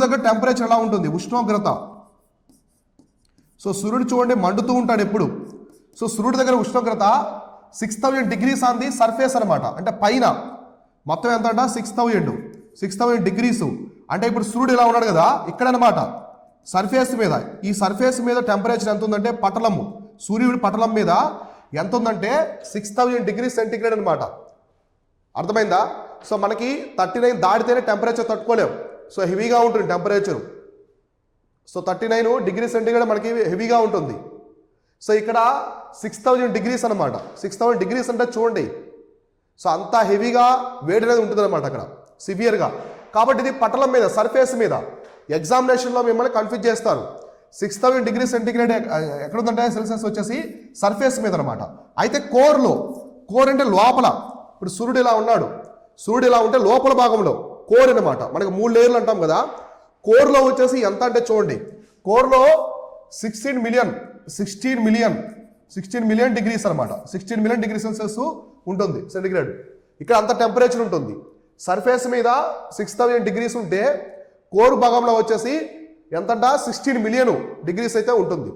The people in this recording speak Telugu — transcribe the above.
దగ్గర టెంపరేచర్ ఎలా ఉంటుంది, ఉష్ణోగ్రత. సో సూర్యుడు చూడండి మండుతూ ఉంటాడు ఎప్పుడు. సో సూర్యుడి దగ్గర ఉష్ణోగ్రత 6000 degrees ఆన్ ది సర్ఫేస్ అనమాట. అంటే పైన మొత్తం ఎంత అంట 6000 degrees. అంటే ఇప్పుడు సూర్యుడు ఇలా ఉన్నాడు కదా ఇక్కడ అనమాట సర్ఫేస్ మీద. ఈ సర్ఫేస్ మీద టెంపరేచర్ ఎంత ఉందంటే పటలము, సూర్యుడి పటలం మీద ఎంత ఉందంటే 6000 degrees సెంటిగ్రేడ్ అనమాట. అర్థమైందా? సో మనకి 39 దాటితేనే టెంపరేచర్ తట్టుకోలేం. సో హెవీగా ఉంటుంది టెంపరేచర్. సో 39 degrees సెంటిగ్రేడ్ మనకి హెవీగా ఉంటుంది. సో ఇక్కడ 6000 degrees అనమాట. 6000 degrees అంటే చూడండి. సో అంత హెవీగా వేడి అనేది ఉంటుంది అనమాట అక్కడ సివియర్గా. కాబట్టి ఇది పటలం మీద సర్ఫేస్ మీద. ఎగ్జామినేషన్లో మిమ్మల్ని కన్ఫ్యూజ్ చేస్తారు. 6000 degrees సెంటిగ్రేడ్ ఎక్కడ ఉందంటే సెల్సియస్ వచ్చేసి సర్ఫేస్ మీద అనమాట. అయితే కోర్ అంటే లోపల. ఇప్పుడు సూర్యుడు ఇలా ఉన్నాడు, సూర్యుడు ఇలా ఉంటే లోపల భాగంలో కోర్ అనమాట. మనకి 3 లేయర్లు అంటాం కదా. కోర్లో వచ్చేసి ఎంత అంటే చూడండి, కోర్లో 16 మిలియన్ degrees అనమాట. 16 మిలియన్ డిగ్రీ సెల్సియస్ ఉంటుంది సెంటిగ్రేడ్. ఇక్కడ అంత టెంపరేచర్ ఉంటుంది. సర్ఫేస్ మీద 6000 degrees ఉంటే కోర్ భాగంలో వచ్చేసి ఎంతంట 16 మిలియన్ degrees అయితే ఉంటుంది.